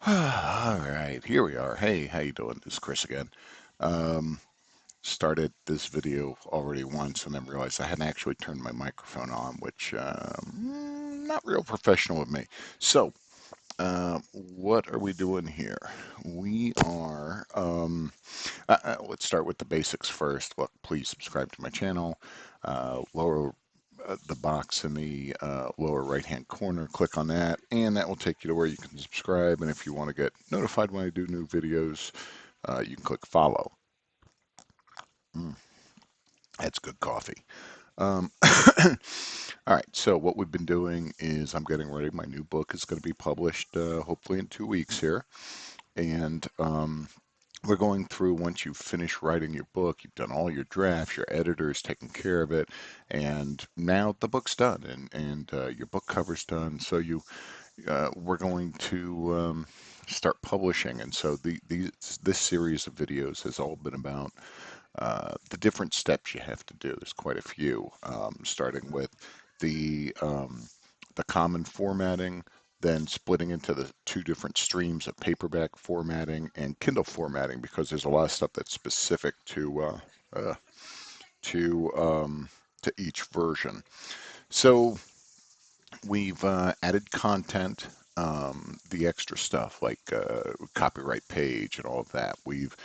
All right, here we are. Hey, how you doing? This is Chris again. Um, Started this video already once and then realized I hadn't actually turned my microphone on, which not real professional of me. So, what are we doing here? We are, let's start with the basics first. Look, please subscribe to my channel. Lower the box in the lower right-hand corner, click on that, and that will take you to where you can subscribe. And if you want to get notified when I do new videos, you can click follow. Mm, that's good coffee. Um, all right, so what we've been doing is I'm getting ready. My new book is going to be published hopefully in 2 weeks here. And we're going through, once you finish writing your book, you've done all your drafts, your editor's taken care of it, and now the book's done and your book cover's done. So we're going to start publishing. And so this series of videos has all been about the different steps you have to do. There's quite a few, starting with the common formatting, then splitting into the two different streams of paperback formatting and Kindle formatting, because there's a lot of stuff that's specific uh, to to each version. So we've added content, the extra stuff like copyright page and all of that. We've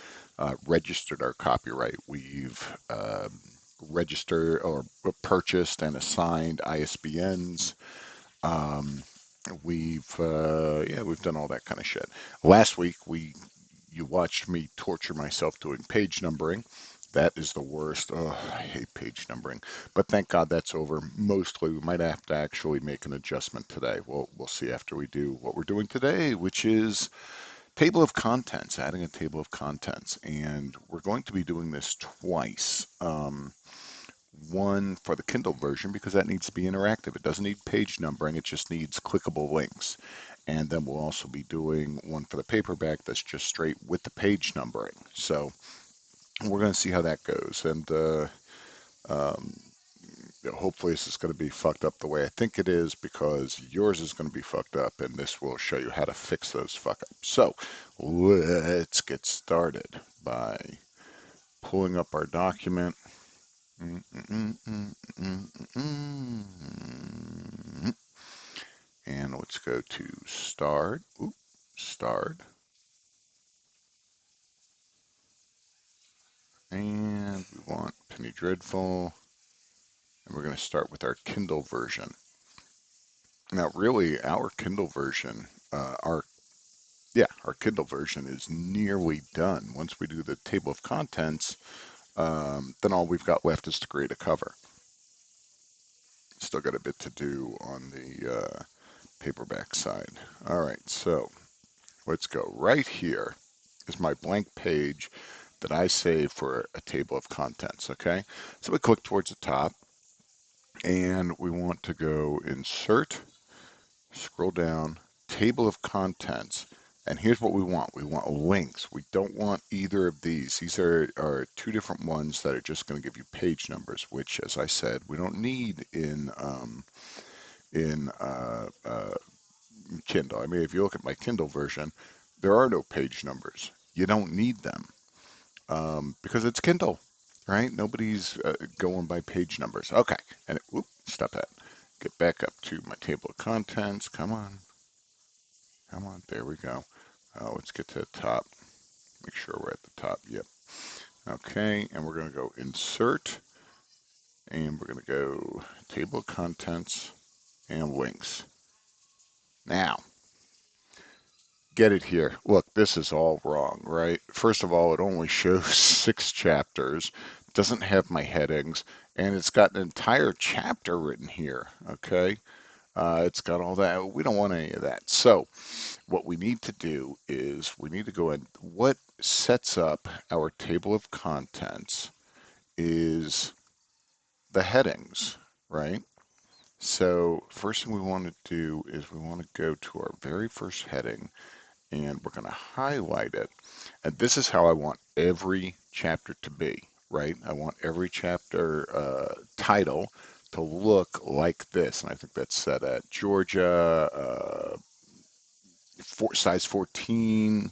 registered our copyright. We've registered or purchased and assigned ISBNs. Um, we've done all that kind of shit. Last week you watched me torture myself doing page numbering. That is the worst. Oh, I hate page numbering. But thank God that's over. Mostly, we might have to actually make an adjustment today. We'll see after we do what we're doing today, which is table of contents, adding a table of contents. And we're going to be doing this twice. One for the Kindle version because that needs to be interactive. It doesn't need page numbering, it just needs clickable links. And then we'll also be doing one for the paperback that's just straight with the page numbering. So we're going to see how that goes. And um, hopefully this is going to be fucked up the way I think it is, because yours is going to be fucked up, and this will show you how to fix those fuck ups. So let's get started by pulling up our document. Mm, mm, mm, mm, mm, mm, mm. And let's go to start. Oop, start. And we want Penny Dreadful. And we're going to start with our Kindle version. Now, really, our Kindle version, our Kindle version is nearly done. Once we do the table of contents, then all we've got left is to create a cover. Still got a bit to do on the paperback side. All right, so let's go. Right here is my blank page that I save for a table of contents, okay? So we click towards the top and we want to go insert, scroll down, table of contents. And here's what we want. We want links. We don't want either of these. These are two different ones that are just going to give you page numbers, which, as I said, we don't need in Kindle. I mean, if you look at my Kindle version, there are no page numbers. You don't need them because it's Kindle, right? Nobody's going by page numbers. Okay, and stop that. Get back up to my table of contents. Come on, come on. There we go. Let's get to the top. Make sure we're at the top. Yep. Okay, and we're going to go insert, and we're going to go table of contents and links. Now, get it here. Look, this is all wrong, right? First of all, it only shows 6 chapters, doesn't have my headings, and it's got an entire chapter written here, okay? It's got all that. We don't want any of that. So what we need to do is we need to go in. What sets up our table of contents is the headings, right? So first thing we want to do is we want to go to our very first heading, and we're going to highlight it. And this is how I want every chapter to be, right? I want every chapter title to look like this. And I think that's set at Georgia, size 14.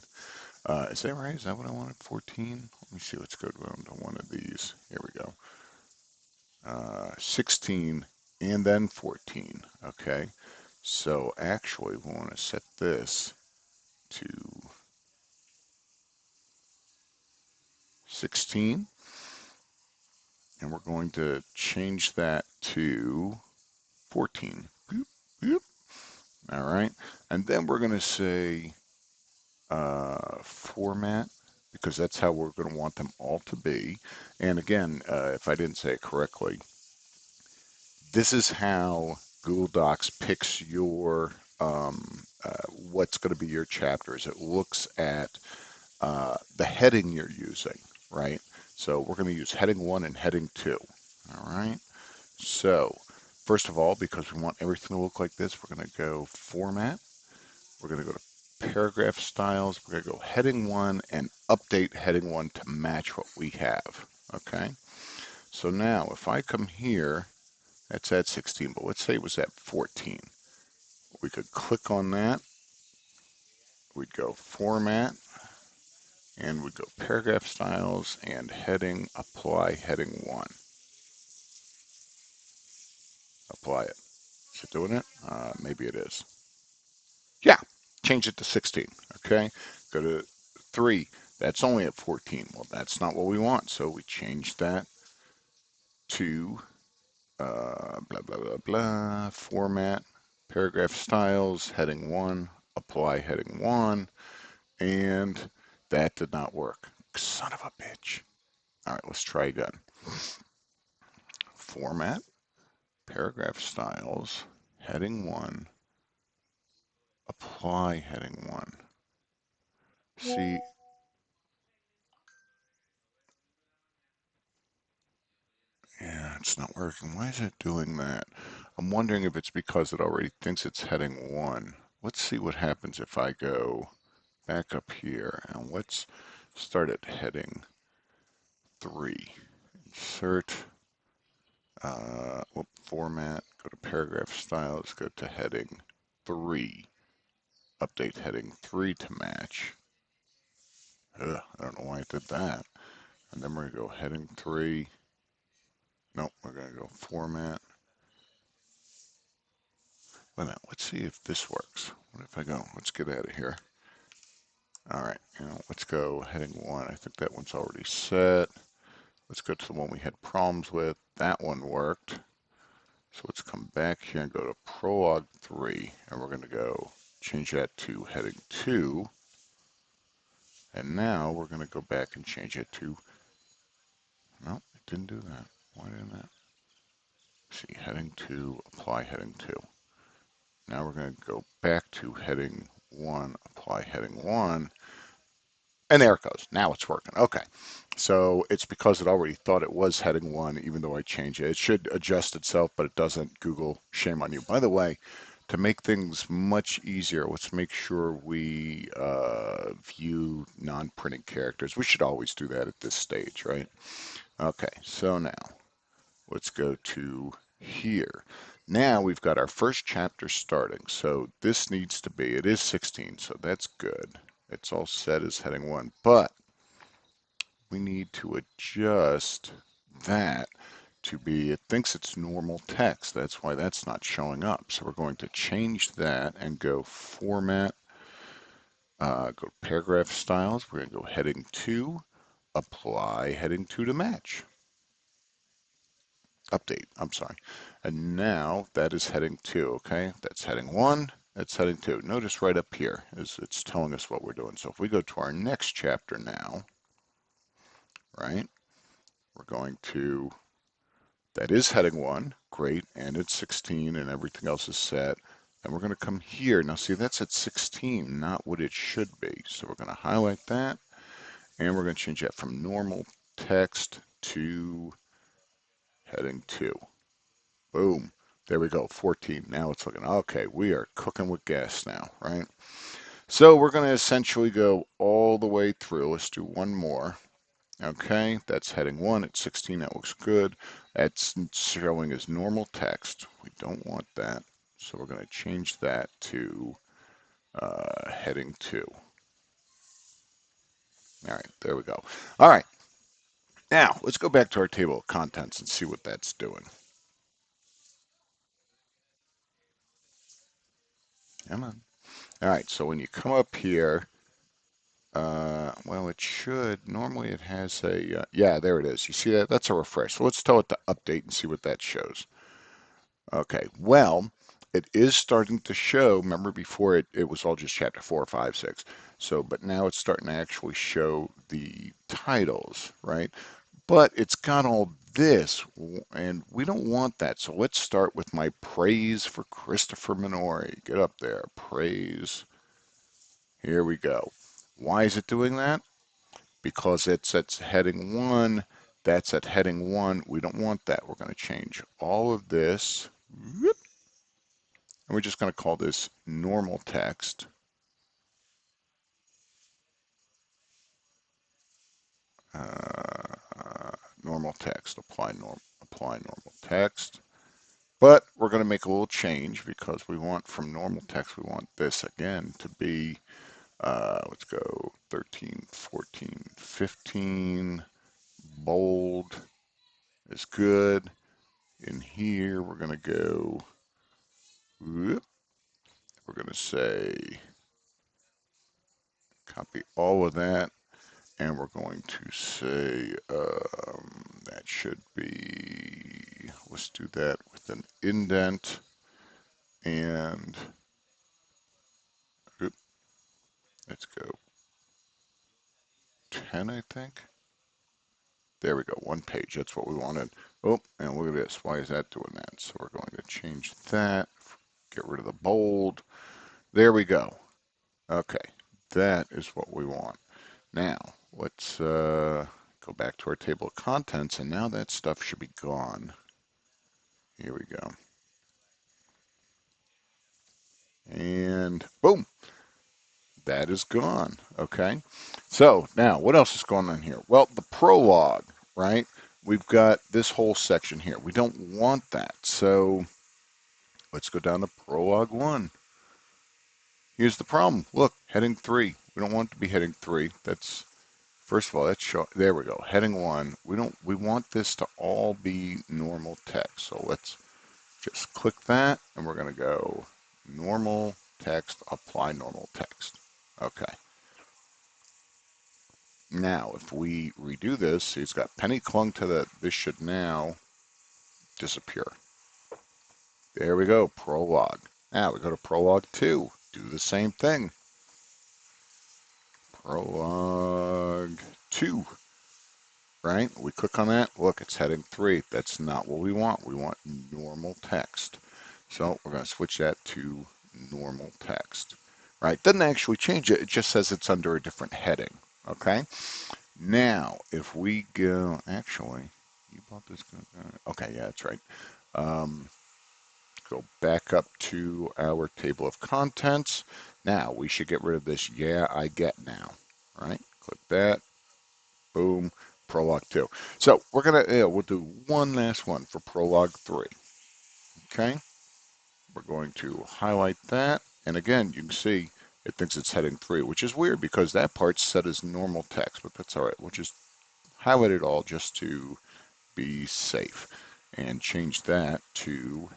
Is that right? Is that what I wanted? 14? Let me see. Let's go down to one of these. Here we go. 16 and then 14. Okay. So actually, we want to set this to 16, and we're going to change that to 14. Boop, boop. All right. And then we're going to say format, because that's how we're going to want them all to be. And again, if I didn't say it correctly, this is how Google Docs picks your what's going to be your chapters. It looks at the heading you're using, right? So we're going to use heading 1 and heading 2. All right. So first of all, because we want everything to look like this, we're going to go format. We're going to go to paragraph styles. We're going to go heading 1 and update heading 1 to match what we have. Okay. So now if I come here, that's at 16, but let's say it was at 14. We could click on that. We'd go format, and we'd go paragraph styles and heading, apply heading 1. Apply it. Is it doing it? Maybe it is. Yeah, change it to 16. Okay, go to 3. That's only at 14. Well, that's not what we want, so we change that to blah, blah, blah, blah, format, paragraph styles, heading 1, apply heading 1, and that did not work. Son of a bitch. All right, let's try again. Format, paragraph styles, heading 1, apply heading 1. See, yeah, it's not working. Why is it doing that? I'm wondering if it's because it already thinks it's heading 1. Let's see what happens if I go back up here, and let's start at heading 3. Insert, format, go to paragraph styles, go to heading 3. Update heading 3 to match. Ugh, I don't know why it did that. And then we're going to go heading 3. Nope, we're going to go format. Wait a minute, let's see if this works. What if I go? Let's get out of here. All right, let's go heading 1. I think that one's already set. Let's go to the one we had problems with. That one worked. So let's come back here and go to prologue 3, and we're going to go change that to heading 2. And now we're going to go back and change it to, no, it didn't do that. Why didn't that? See, heading 2, apply heading 2. Now we're going to go back to heading 1, apply heading 1, and there it goes. Now it's working. Okay. So it's because it already thought it was heading 1, even though I changed it. It should adjust itself, but it doesn't. Google, shame on you. By the way, to make things much easier, let's make sure we view non-printing characters. We should always do that at this stage, right? Okay, so now let's go to here. Now we've got our first chapter starting. So this needs to be, it is 16, so that's good. It's all set as heading 1, but we need to adjust that to be, it thinks it's normal text. That's why that's not showing up. So we're going to change that and go format, go paragraph styles. We're going to go heading 2, apply heading 2 to match. Update, I'm sorry. And now that is heading 2, okay? That's heading 1, that's heading 2. Notice right up here is it's telling us what we're doing. So if we go to our next chapter now, right, we're going to, that is heading 1, great, and it's 16 and everything else is set. And we're going to come here. Now see, that's at 16, not what it should be. So we're going to highlight that, and we're going to change that from normal text to heading 2. Boom. There we go, 14. Now it's looking, okay, we are cooking with gas now, right? So we're going to essentially go all the way through. Let's do one more. Okay, that's heading 1 at 16. That looks good. That's showing as normal text. We don't want that. So we're going to change that to Heading 2. All right, there we go. All right, now let's go back to our table of contents and see what that's doing. Come on. All right, so when you come up here, well, it should, normally it has a, yeah, there it is. You see that? That's a refresh. So let's tell it to update and see what that shows. Okay, well, it is starting to show. Remember before it was all just chapter 4, 5, 6. So, but now it's starting to actually show the titles, right? But it's got all this, and we don't want that. So let's start with my praise for Christopher Minori. Get up there. Praise. Here we go. Why is it doing that? Because it's at heading 1. That's at heading 1. We don't want that. We're going to change all of this. And we're just going to call this normal text. Normal text. Apply normal text. But we're going to make a little change because we want from normal text, we want this again to be, let's go 13, 14, 15. Bold is good. In here, we're going to go, whoop, we're going to say, copy all of that. And we're going to say, that should be, let's do that with an indent. And whoop, let's go 10, I think. There we go, 1 page. That's what we wanted. Oh, and look at this. Why is that doing that? So we're going to change that. Get rid of the bold. There we go. Okay, that is what we want. Now, let's go back to our table of contents, and now that stuff should be gone. Here we go. And boom, that is gone. Okay, so now what else is going on here? Well, the prologue, right? We've got this whole section here. We don't want that. So let's go down to prologue 1. Here's the problem. Look, heading 3. We don't want it to be heading 3. That's, first of all, that's show, there we go. Heading 1. We want this to all be normal text. So let's just click that and we're going to go normal text, apply normal text. Okay. Now, if we redo this, see it's got penny clung to the, this should now disappear. There we go, prologue. Now we go to prologue 2. Do the same thing. Prologue 2, right? We click on that. Look, it's heading 3. That's not what we want. We want normal text. So we're going to switch that to normal text, right? Doesn't actually change it. It just says it's under a different heading, okay? Now, if we go, actually, you bought this. Okay, yeah, that's right. Um, Go back up to our table of contents. Now, we should get rid of this, yeah, I get now, right? Click that, boom, prologue 2. So we're going to, we'll do one last one for prologue 3, okay? We're going to highlight that. And again, you can see it thinks it's heading 3, which is weird because that part's set as normal text, but that's all right. We'll just highlight it all just to be safe and change that to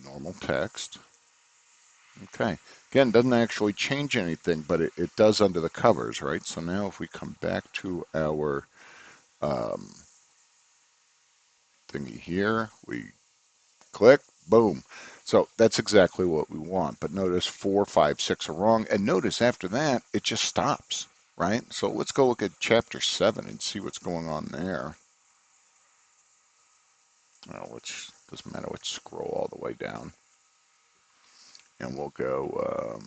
normal text. Okay. Again, doesn't actually change anything, but it does under the covers, right? So now if we come back to our um, thingy here, we click, boom. So that's exactly what we want. But notice 4, 5, 6 are wrong. And notice after that, it just stops, right? So let's go look at chapter 7 and see what's going on there. Oh, which doesn't matter. Let's scroll all the way down. And we'll go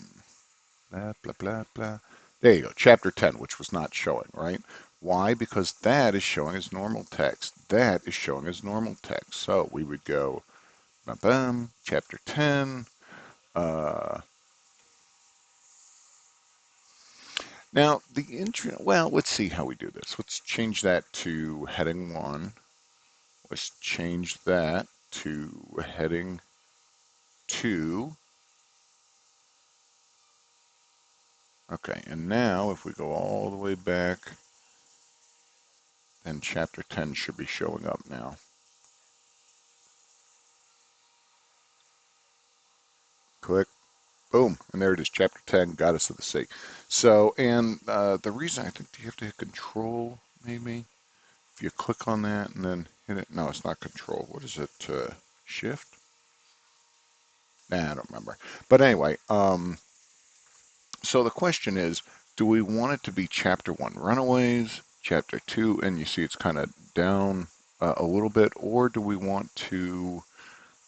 blah, blah, blah, blah. There you go, chapter 10, which was not showing, right? Why? Because that is showing as normal text. That is showing as normal text. So we would go, bam, bam, chapter 10. Uh, Now, the intro, well, let's see how we do this. Let's change that to heading 1. Let's change that to heading 2. Okay, and now if we go all the way back, then chapter 10 should be showing up now. Click, boom, and there it is, chapter 10, Goddess of the Sea. So, and the reason I think you have to hit control, maybe? If you click on that and then hit it, no, it's not control. What is it? Shift? Nah, I don't remember. But anyway, so the question is, do we want it to be chapter 1 Runaways, chapter 2, and you see it's kind of down a little bit, or do we want to,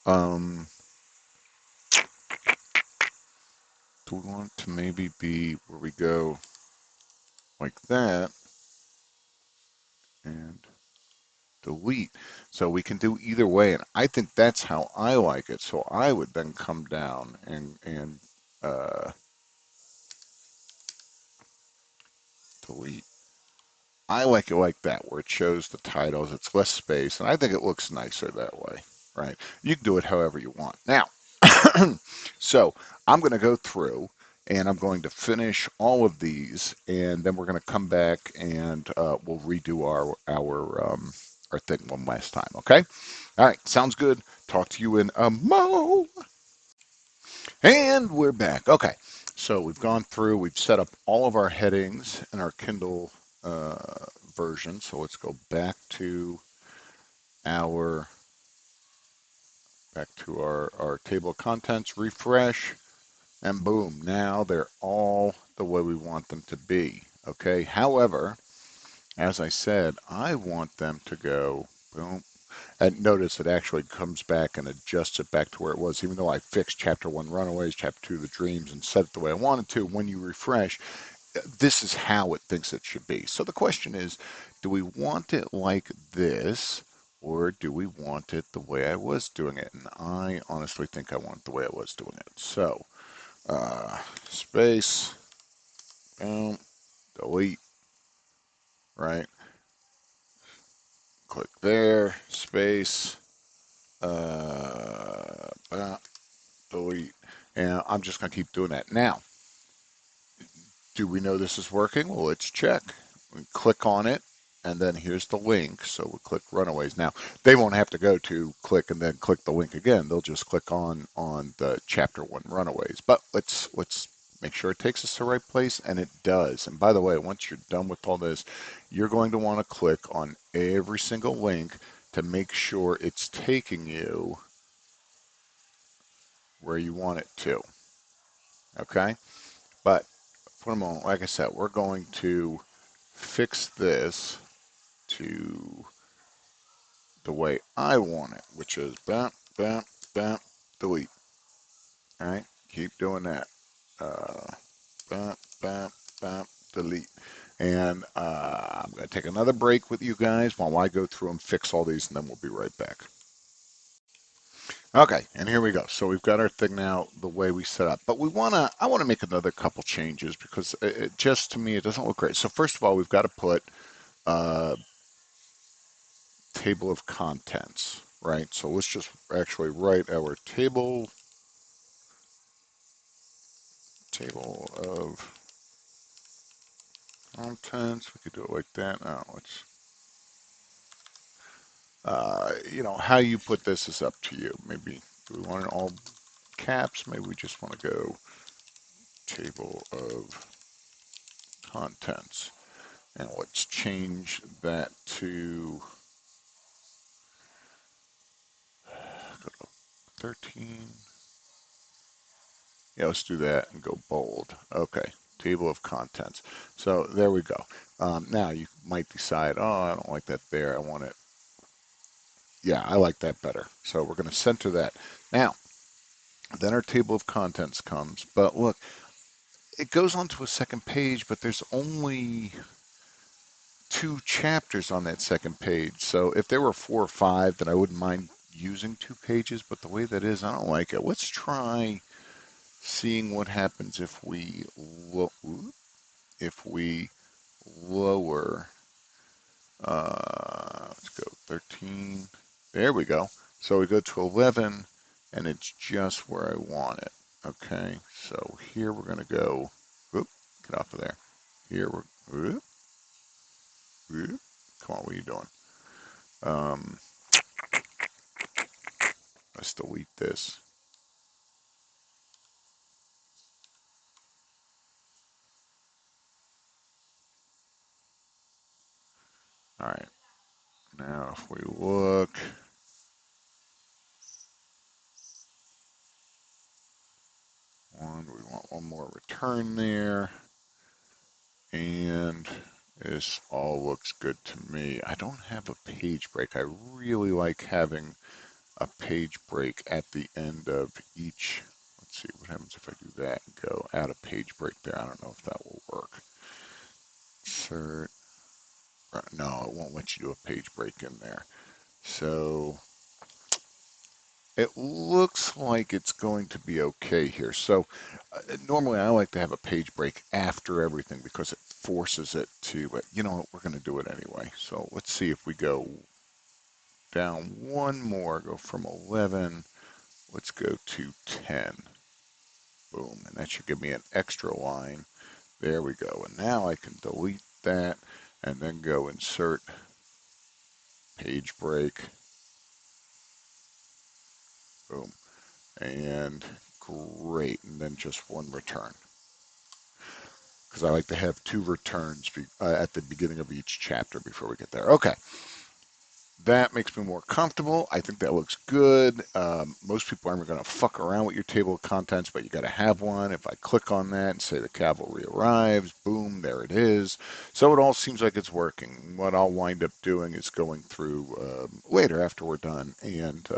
um, maybe be where we go like that and delete? So we can do either way, and I think that's how I like it. So I would then come down and delete. I like it like that, where it shows the titles. It's less space, and I think it looks nicer that way, right? You can do it however you want. Now, so I'm going to go through and I'm going to finish all of these, and then we're going to come back and we'll redo our thing one last time. Okay? All right. Sounds good. Talk to you in a mo. And we're back. Okay. So we've gone through. We've set up all of our headings in our Kindle version. So let's go our back to our table of contents. Refresh. And boom, now they're all the way we want them to be. Okay. However, as I said, I want them to go boom. And notice it actually comes back and adjusts it back to where it was, even though I fixed chapter 1 Runaways, chapter 2 The Dreams, and set it the way I wanted to. When you refresh, this is how it thinks it should be. So the question is, do we want it like this, or do we want it the way I was doing it? And I honestly think I want it the way I was doing it. So space, boom, delete, right? Click there, space, delete. And I'm just going to keep doing that. Now, do we know this is working? Well, let's check. We click on it, and then here's the link. So we click Runaways. Now, they won't have to go to click and then click the link again. They'll just click on the chapter 1 Runaways. But let's make sure it takes us to the right place, and it does. And by the way, once you're done with all this, you're going to want to click on every single link to make sure it's taking you where you want it to. Okay? But for a moment, like I said, we're going to fix this to the way I want it, which is bam, bam, bam, delete. All right, keep doing that. Uh, bam, bam, bam, delete. And I'm going to take another break with you guys while I go through and fix all these, and then we'll be right back. Okay, and here we go. So we've got our thing now the way we set up, but I want to make another couple changes because just to me, it doesn't look great. So first of all, we've got to put uh, table of contents, right? So let's just actually write our table of contents. We could do it like that. Now let's, how you put this is up to you. Maybe do we want it all caps? Maybe we just want to go table of contents. And let's change that to 13. Yeah, let's do that and go bold. Okay, table of contents. So there we go. Now you might decide, oh, I don't like that there. I want it. Yeah, I like that better. So we're going to center that. Now, then our table of contents comes. But look, it goes on to a second page, but there's only 2 chapters on that second page. So if there were 4 or 5, then I wouldn't mind using 2 pages. But the way that is, I don't like it. Let's try seeing what happens if we lower, let's go 13. There we go. So we go to 11, and it's just where I want it. Okay, so here we're going to go. Whoop. Get off of there. Here we're. Come on, what are you doing? Um, let's delete this. All right. Now, if we look, we want one more return there, and this all looks good to me. I don't have a page break. I really like having a page break at the end of each. Let's see what happens if I do that and go add a page break there. I don't know if that will work. Insert. No, it won't let you do a page break in there. So it looks like it's going to be okay here. So normally I like to have a page break after everything because it forces it to, but you know what, we're going to do it anyway. So let's see if we go down one more, go from 11, let's go to 10. Boom, and that should give me an extra line. There we go. And now I can delete that and then go insert page break. Boom. And great. And then just one return. Because I like to have two returns at the beginning of each chapter before we get there. Okay. That makes me more comfortable. I think that looks good. Most people aren't going to fuck around with your table of contents, but you got to have one. If I click on that and say the cavalry arrives, boom, there it is. So it all seems like it's working. What I'll wind up doing is going through later after we're done and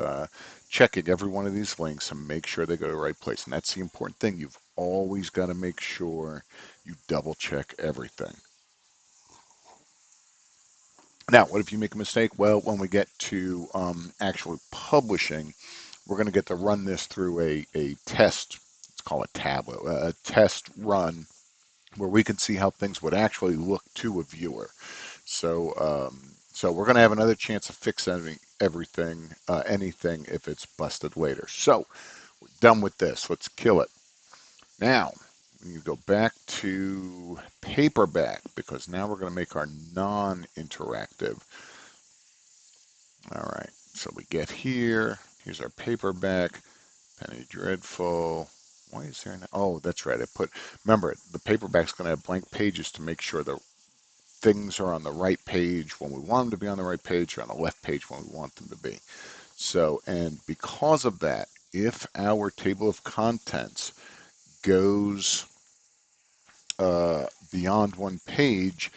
checking every one of these links and make sure they go to the right place. And that's the important thing. You've always got to make sure you double check everything. Now, what if you make a mistake? Well, when we get to actually publishing, we're going to get to run this through a test. Let's call it tablet, a test run where we can see how things would actually look to a viewer. So we're going to have another chance of fixing everything, anything if it's busted later. So we're done with this. Let's kill it. Now, when you go back to paperback, because now we're going to make our non-interactive. All right, so we get here. Here's our paperback. Penny Dreadful. Why is there no? Oh, that's right. Remember, the paperback's going to have blank pages to make sure the things are on the right page when we want them to be on the right page or on the left page when we want them to be. So, and because of that, if our table of contents goes beyond one page,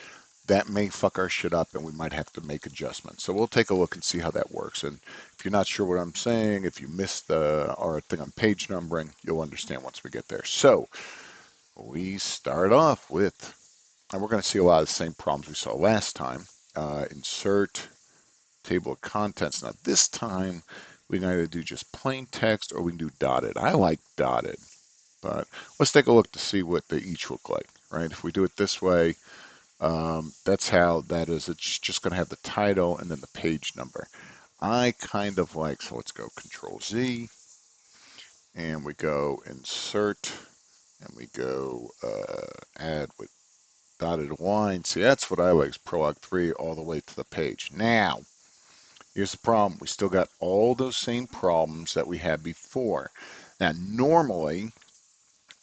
that may fuck our shit up and we might have to make adjustments. So we'll take a look and see how that works. And if you're not sure what I'm saying, if you missed our thing on page numbering, you'll understand once we get there. So we start off with, and we're going to see a lot of the same problems we saw last time. Insert table of contents. Now this time we can either do just plain text or we can do dotted. I like dotted, but let's take a look to see what they each look like, right? If we do it this way, that's how that is. It's just going to have the title and then the page number. I kind of like, so let's go Control Z and we go insert and we go add with dotted line. See, that's what I like is Prologue 3 all the way to the page. Now, here's the problem. We still got all those same problems that we had before. Now, normally,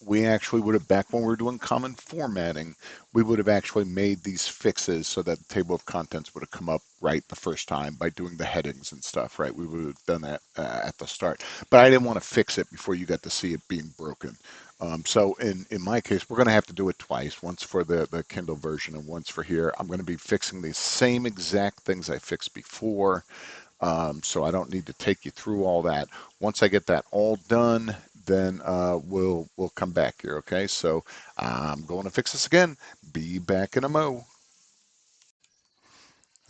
we actually would have, back when we were doing common formatting, we would have actually made these fixes so that the table of contents would have come up right the first time by doing the headings and stuff, right? We would have done that at the start. But I didn't want to fix it before you got to see it being broken. So in my case, we're going to have to do it twice, once for the Kindle version and once for here. I'm going to be fixing the same exact things I fixed before. So I don't need to take you through all that. Once I get that all done, then we'll come back here. Okay, so I'm going to fix this again. Be back in a mo.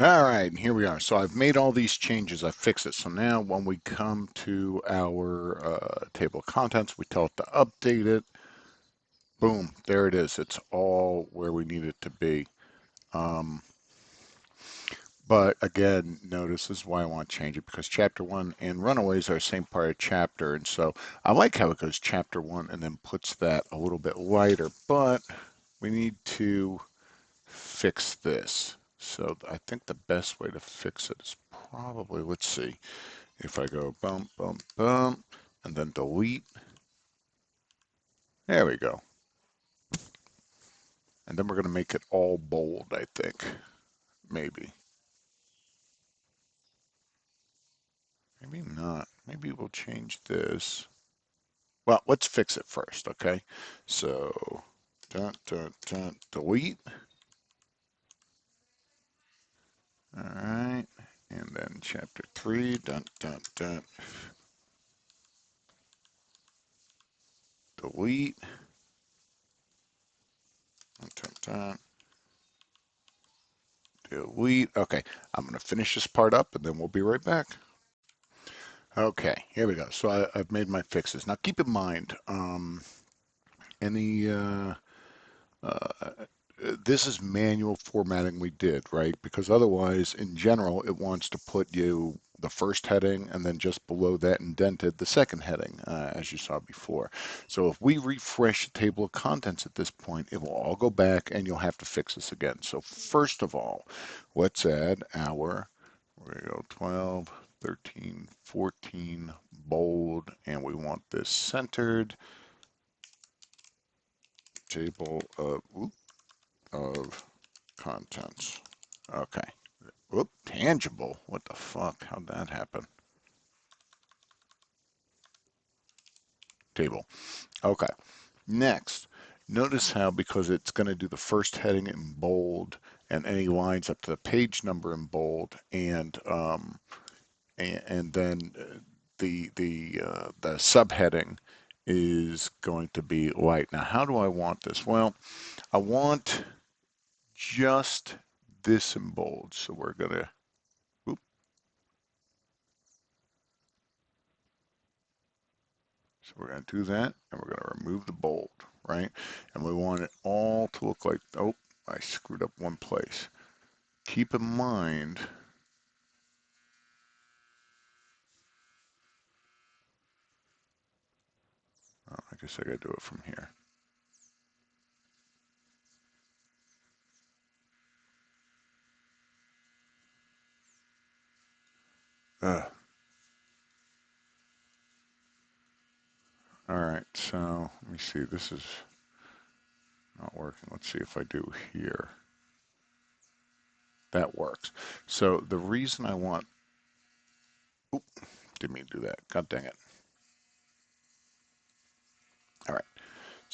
All right, and here we are. So I've made all these changes. I fixed it. So now when we come to our table of contents, we tell it to update it. Boom, there it is. It's all where we need it to be. Um, But again, notice this is why I want to change it because chapter one and Runaways are the same part of chapter. And so I like how it goes chapter one and then puts that a little bit lighter. But we need to fix this. So I think the best way to fix it is probably, let's see, if I go bump, bump, bump, and then delete, there we go. And then we're going to make it all bold, I think. Maybe. Maybe not. Maybe we'll change this. Well, let's fix it first, okay? So, delete. All right. And then chapter 3, delete. Dun, dun, delete. Okay, I'm going to finish this part up and then we'll be right back. Okay, here we go. So I've made my fixes. Now keep in mind, any uh, this is manual formatting we did, right? Because otherwise, in general, it wants to put you the first heading and then just below that indented the second heading, as you saw before. So if we refresh the table of contents at this point, it will all go back and you'll have to fix this again. So first of all, let's add our, we go 12, 13, 14, bold, and we want this centered table of contents. Okay. Whoop, tangible. What the fuck? How'd that happen? Table. Okay. Next, notice how because it's going to do the first heading in bold and any lines up to the page number in bold and then the subheading is going to be light. Now, how do I want this? Well, I want just this in bold. So we're going to So we're going to do that, and we're going to remove the bold, right? And we want it all to look like, oh, I screwed up one place. Keep in mind, oh, I guess I got to do it from here. Ugh. All right, so let me see. This is not working. Let's see if I do here. That works. So the reason I want, oop, didn't mean to do that. God dang it. All right.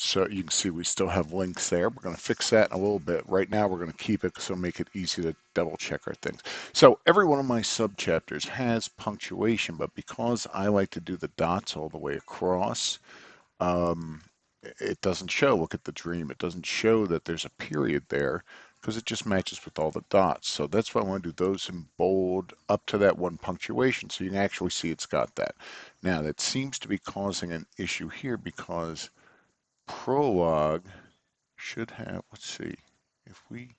So you can see we still have links there. We're going to fix that in a little bit. Right now we're going to keep it so make it easy to double check our things. So every one of my subchapters has punctuation, but because I like to do the dots all the way across, um, it doesn't show. Look at the dream. It doesn't show that there's a period there because it just matches with all the dots. So that's why I want to do those in bold up to that one punctuation so you can actually see it's got that. Now that seems to be causing an issue here because prologue should have, let's see, if we,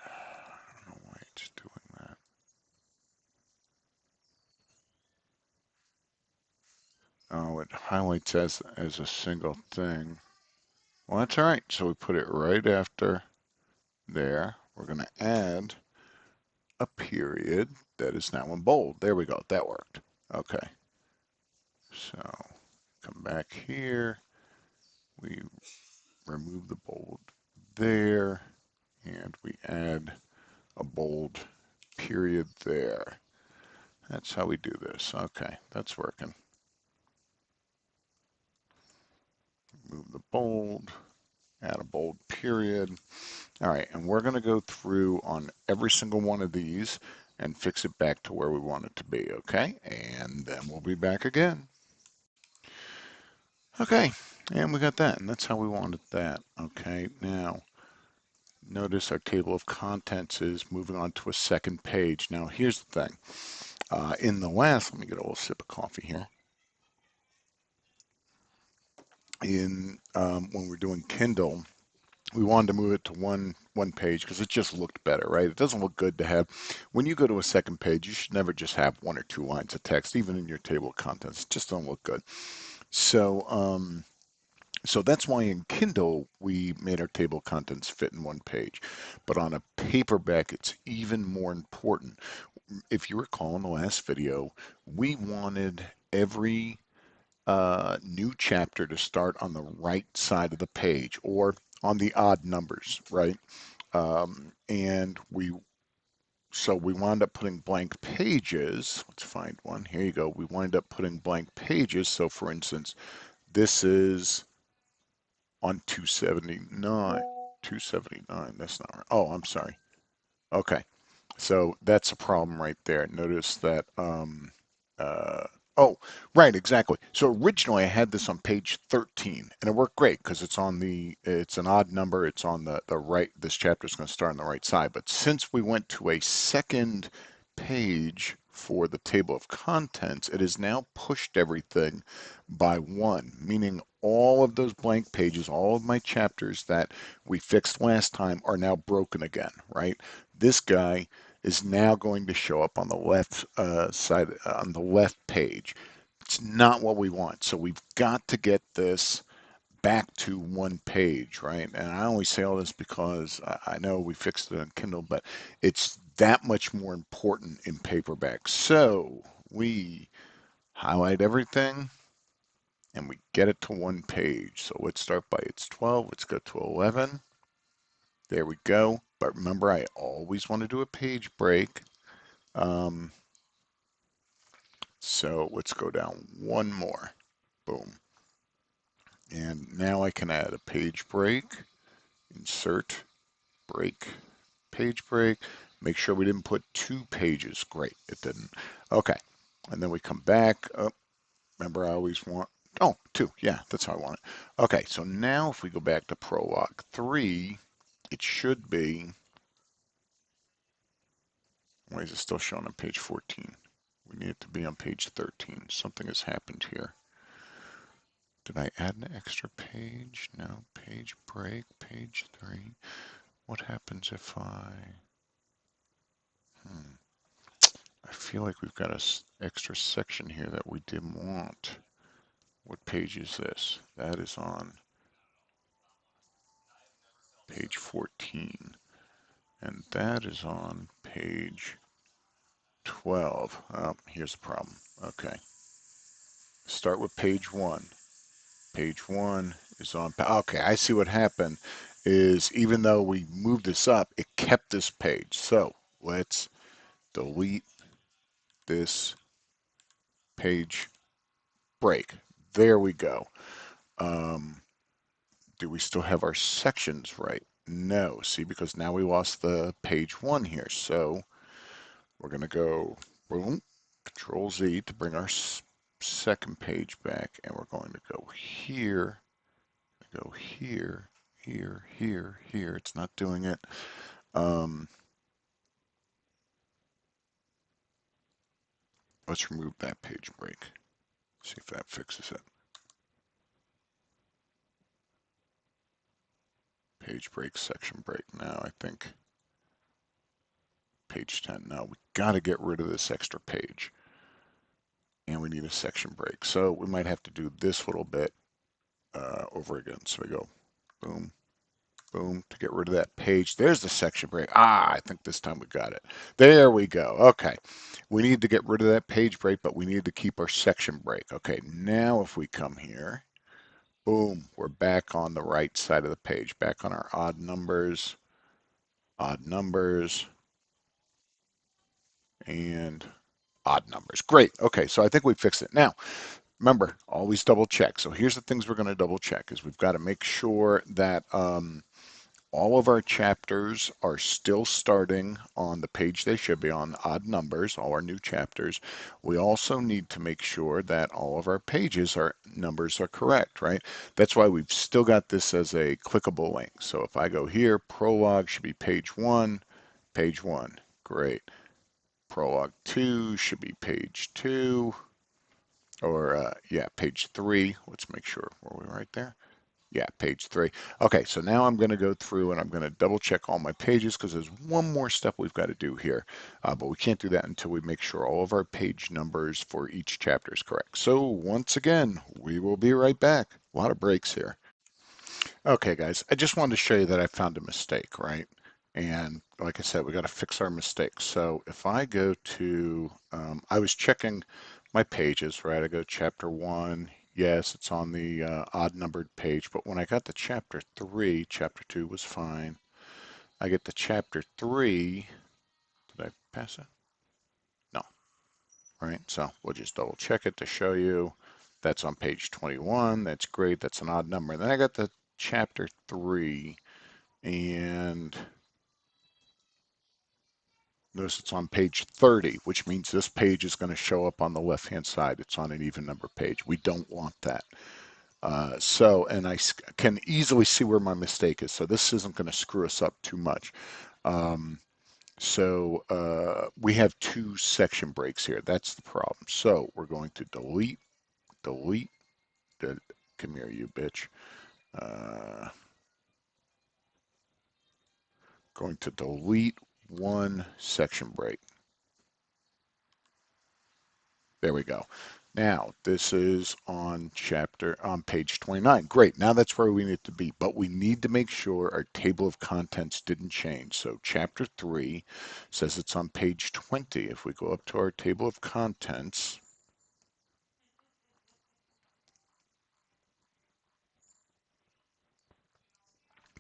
I don't know why it's doing that. Oh, it highlights as a single thing. Well, that's all right. So we put it right after there. We're going to add a period that is now in bold. There we go. That worked. Okay. So come back here. We remove the bold there, and we add a bold period there. That's how we do this. Okay, that's working. Move the bold, add a bold period. All right, and we're going to go through on every single one of these and fix it back to where we want it to be, okay? And then we'll be back again. Okay, and we got that, and that's how we wanted that. Okay, now notice our table of contents is moving on to a second page. Now here's the thing. In the last, let me get a little sip of coffee here. When we're doing Kindle, we wanted to move it to one page because it just looked better, right? It doesn't look good to have, when you go to a second page, you should never just have one or two lines of text, even in your table of contents. It just don't look good. So, so that's why in Kindle we made our table of contents fit in one page. But on a paperback, it's even more important. If you recall in the last video, we wanted every new chapter to start on the right side of the page or on the odd numbers, right? And we wound up putting blank pages. Let's find one. Here you go. We wind up putting blank pages. So for instance, this is on 279. 279. That's not right. Oh, I'm sorry. Okay. So that's a problem right there. Notice that, uh, oh, right, exactly. So originally I had this on page 13 and it worked great because it's an odd number. It's on the right, this chapter is going to start on the right side. But since we went to a second page for the table of contents, it has now pushed everything by one, meaning all of those blank pages, all of my chapters that we fixed last time are now broken again, right? This guy is now going to show up on the left side, on the left page. It's not what we want. So we've got to get this back to one page, right? And I only say all this because I know we fixed it on Kindle, but it's that much more important in paperback. So we highlight everything and we get it to one page. So let's start by it's 12. Let's go to 11. There we go. But remember, I always want to do a page break. Um, So let's go down one more. Boom. And now I can add a page break, insert break, page break. Make sure we didn't put two pages. Great, it didn't. Okay. And then we come back. Oh, remember, I always want, oh, two. Yeah, that's how I want it. Okay, so now if we go back to prologue 3, it should be, why is it still showing on page 14? We need it to be on page 13. Something has happened here. Did I add an extra page? No. Page break, page 3. What happens if hmm, I feel like we've got an extra section here that we didn't want. What page is this? That is on page 14. And that is on page 12. Oh, here's the problem. Okay. Start with page 1. Page 1 is on. Okay, I see what happened is even though we moved this up, it kept this page. So let's delete this page break. There we go. Um, do we still have our sections right? No. See, because now we lost the page 1 here. So we're going to go boom, Control Z to bring our second page back. And we're going to go here, go here, here, here, here. It's not doing it. Um, let's remove that page break. See if that fixes it. Page break, section break. Now I think page 10. Now we got to get rid of this extra page. And we need a section break. So we might have to do this little bit over again. So we go boom, boom to get rid of that page. There's the section break. Ah, I think this time we got it. There we go. Okay. We need to get rid of that page break, but we need to keep our section break. Okay, now if we come here, boom, we're back on the right side of the page, back on our odd numbers, and odd numbers. Great. Okay, so I think we fixed it. Now, remember, always double check. So here's the things we're going to double check is we've got to make sure that all of our chapters are still starting on the page they should be on, odd numbers, all our new chapters. We also need to make sure that all of our pages are numbers are correct, right? That's why we've still got this as a clickable link. So if I go here, prologue should be page 1, page 1. Great. Prologue 2 should be page 2, or yeah, page 3. Let's make sure. Were we right there? Yeah, page 3. Okay, so now I'm going to go through and I'm going to double check all my pages because there's one more step we've got to do here. But we can't do that until we make sure all of our page numbers for each chapter is correct. So once again, we will be right back. A lot of breaks here. Okay, guys, I just wanted to show you that I found a mistake, right? And like I said, we got to fix our mistakes. So if I go to, I was checking my pages, right? I go chapter 1. Yes, it's on the odd numbered page. But when I got to chapter 3, chapter 2 was fine. I get to chapter 3. Did I pass it? No, right? So we'll just double check it to show you. That's on page 21. That's great. That's an odd number. And then I got to chapter 3. And notice it's on page 30, which means this page is going to show up on the left-hand side. It's on an even number page. We don't want that. And I can easily see where my mistake is. So this isn't going to screw us up too much. Um, we have two section breaks here. That's the problem. So we're going to delete, come here, you bitch. Uh, Going to delete one section break. There we go. Now, this is on page 29. Great. Now that's where we need to be. But we need to make sure our table of contents didn't change. So chapter 3 says it's on page 20. If we go up to our table of contents,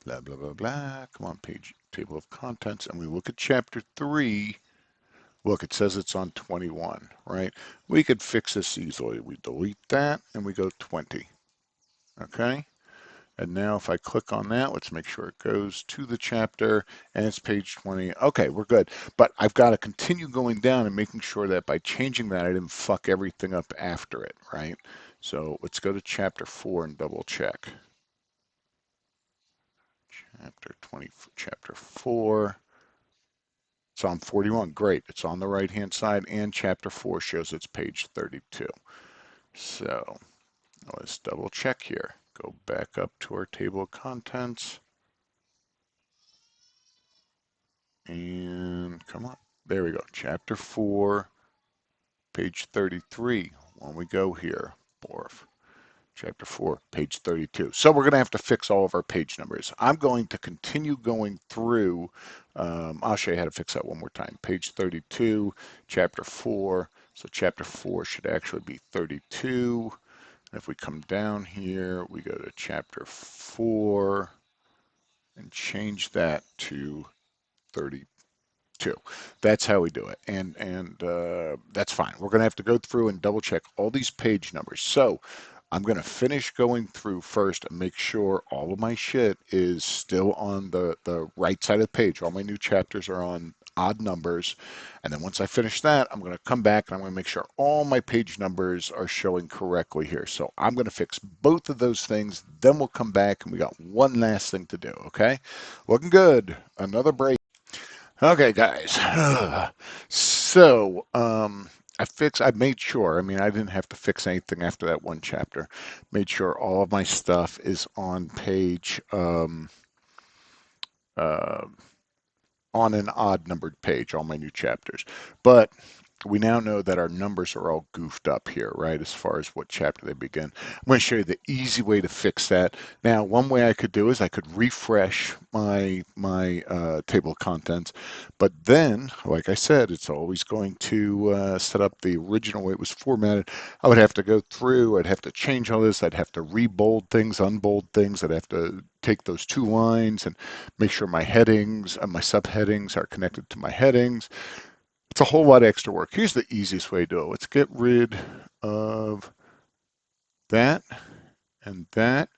blah, blah, blah, blah. Come on, page table of contents. And we look at chapter 3. Look, it says it's on 21, right? We could fix this easily. We delete that and we go 20. Okay? And now if I click on that, let's make sure it goes to the chapter and it's page 20. Okay, we're good. But I've got to continue going down and making sure that by changing that, I didn't fuck everything up after it, right? So let's go to chapter 4 and double check. Chapter 20, chapter 4. It's on 41. Great. It's on the right-hand side, and chapter 4 shows it's page 32. So let's double check here. Go back up to our table of contents. And come on. There we go. Chapter 4, page 33. When we go here, Borf. Chapter 4, page 32. So we're going to have to fix all of our page numbers. I'm going to continue going through. I'll show you how to fix that one more time. Page 32, chapter 4. So chapter 4 should actually be 32. And if we come down here, we go to chapter 4 and change that to 32. That's how we do it, and that's fine. We're going to have to go through and double check all these page numbers. So I'm going to finish going through first and make sure all of my shit is still on the right side of the page. All my new chapters are on odd numbers. And then once I finish that, I'm going to come back and I'm going to make sure all my page numbers are showing correctly here. So I'm going to fix both of those things. Then we'll come back and we got one last thing to do. Okay. Looking good. Another break. Okay, guys. I made sure, I mean, I didn't have to fix anything after that one chapter. Made sure all of my stuff is on page, uh, on an odd numbered page, all my new chapters. But we now know that our numbers are all goofed up here, right, as far as what chapter they begin. I'm going to show you the easy way to fix that. Now, one way I could do is I could refresh my table of contents, but then, like I said, it's always going to set up the original way it was formatted. I would have to go through, I'd have to change all this, I'd have to rebold things, unbold things, I'd have to take those two lines and make sure my headings and my subheadings are connected to my headings. It's a whole lot of extra work. Here's the easiest way to do it. Let's get rid of that and that.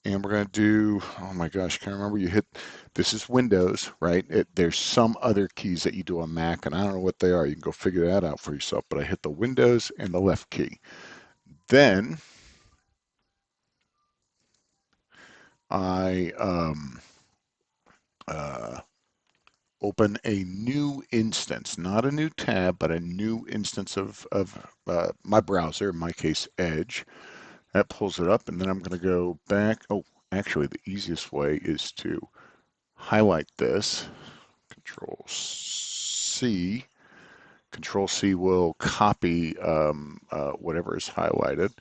And we're going to do, oh my gosh, can I remember you hit, this is Windows, right? There's some other keys that you do on Mac, and I don't know what they are. You can go figure that out for yourself. But I hit the Windows and the left key. Then I uh, open a new instance, not a new tab, but a new instance of my browser, in my case, Edge. That pulls it up, and then I'm going to go back. Oh, actually, the easiest way is to highlight this. Control C. Control C will copy whatever is highlighted.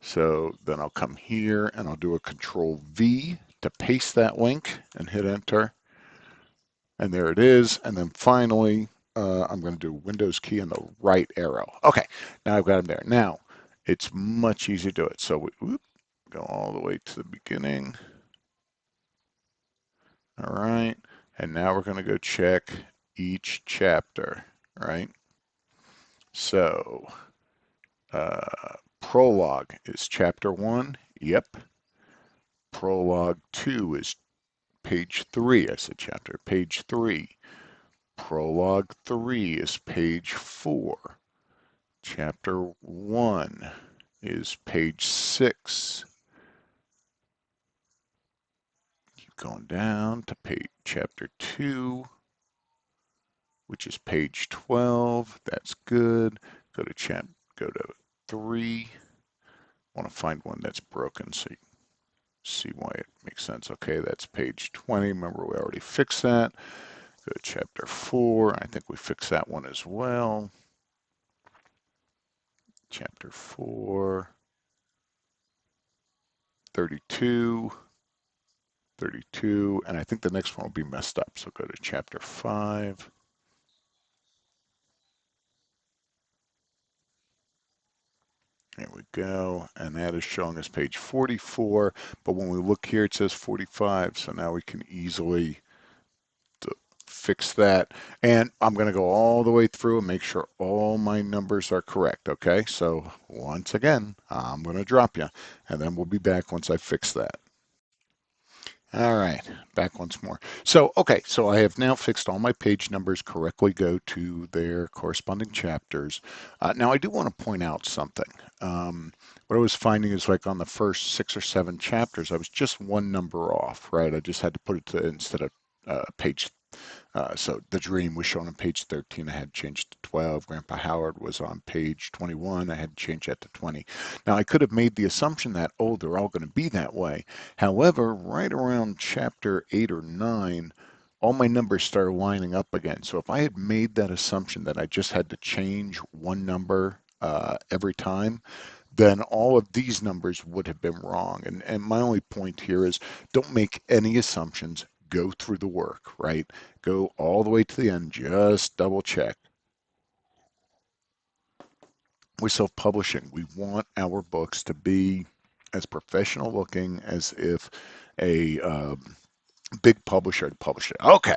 So then I'll come here and I'll do a Control V to paste that link and hit enter. And there it is. And then finally, I'm going to do Windows key and the right arrow. Okay, now I've got them there. Now, it's much easier to do it. So we go all the way to the beginning. All right. And now we're going to go check each chapter, right? So, prologue is chapter 1. Yep. Prologue 2 is page 3. I said chapter. Page 3. Prologue 3 is page 4. Chapter 1 is page 6. Keep going down to page chapter 2, which is page 12. That's good. Go to 3. I want to find one that's broken so you can see why it makes sense. Okay, that's page 20. Remember, we already fixed that. Go to chapter 4. I think we fixed that one as well. Chapter 4, 32, 32, and I think the next one will be messed up. So go to chapter 5. There we go. And that is showing us page 44. But when we look here, it says 45. So now we can easily fix that. And I'm going to go all the way through and make sure all my numbers are correct. Okay. So once again, I'm going to drop you and then we'll be back once I fix that. All right, back once more. So, okay, so I have now fixed all my page numbers correctly go to their corresponding chapters. Now, I do want to point out something. What I was finding is like on the first 6 or 7 chapters, I was just one number off, right? I just had to put it to instead of page so the dream was shown on page 13. I had changed to 12. Grandpa Howard was on page 21. I had to change that to 20. Now I could have made the assumption that, oh, they're all going to be that way. However, right around chapter 8 or 9, all my numbers started lining up again. So if I had made that assumption that I just had to change one number every time, then all of these numbers would have been wrong. And my only point here is don't make any assumptions. Go through the work, right? Go all the way to the end. Just double check. With self-publishing, we want our books to be as professional looking as if a big publisher had published it. Okay,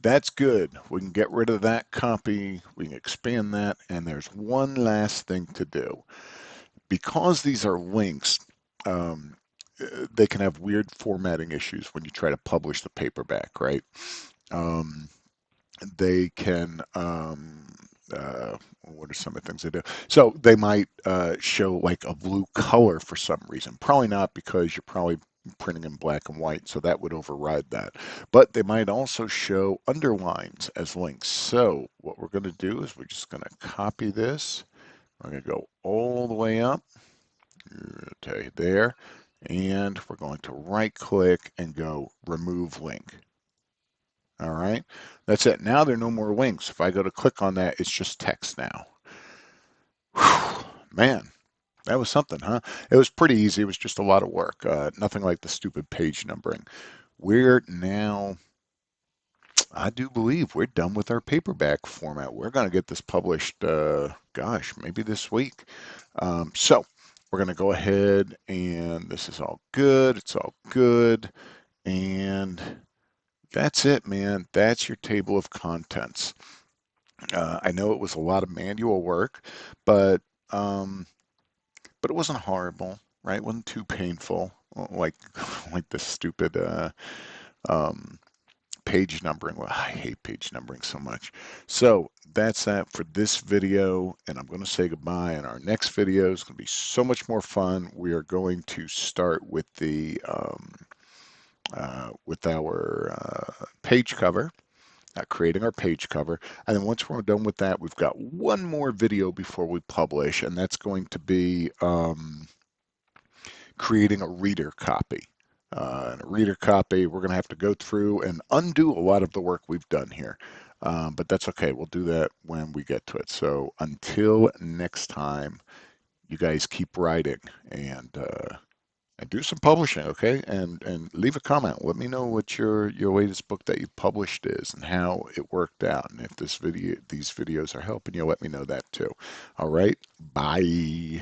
that's good. We can get rid of that copy. We can expand that. And there's one last thing to do. Because these are links, they can have weird formatting issues when you try to publish the paperback, right? Um, they can, what are some of the things they do? So they might show like a blue color for some reason. Probably not because you're probably printing in black and white, so that would override that. But they might also show underlines as links. So what we're going to do is we're just going to copy this. We're going to go all the way up. Okay, there. And we're going to right click and go remove link. All right, that's it. Now there are no more links. If I go to click on that, it's just text now. Whew, man, that was something, huh? It was pretty easy. It was just a lot of work. Nothing like the stupid page numbering. We're now, I do believe we're done with our paperback format. We're going to get this published, gosh, maybe this week. So we're going to go ahead and this is all good. It's all good. And that's it, man. That's your table of contents. I know it was a lot of manual work, but um, but it wasn't horrible, right? It wasn't too painful, like like the stupid um, page numbering. Well, I hate page numbering so much. So that's that for this video, and I'm going to say goodbye. And our next video is going to be so much more fun. We are going to start with the with our page cover. Creating our page cover. And then once we're done with that, we've got one more video before we publish, and that's going to be creating a reader copy. And a reader copy, we're going to have to go through and undo a lot of the work we've done here. But that's okay. We'll do that when we get to it. So until next time, you guys keep writing and do some publishing, okay? And leave a comment. Let me know what your latest book that you published is and how it worked out. And if these videos are helping you, let me know that too. All right. Bye.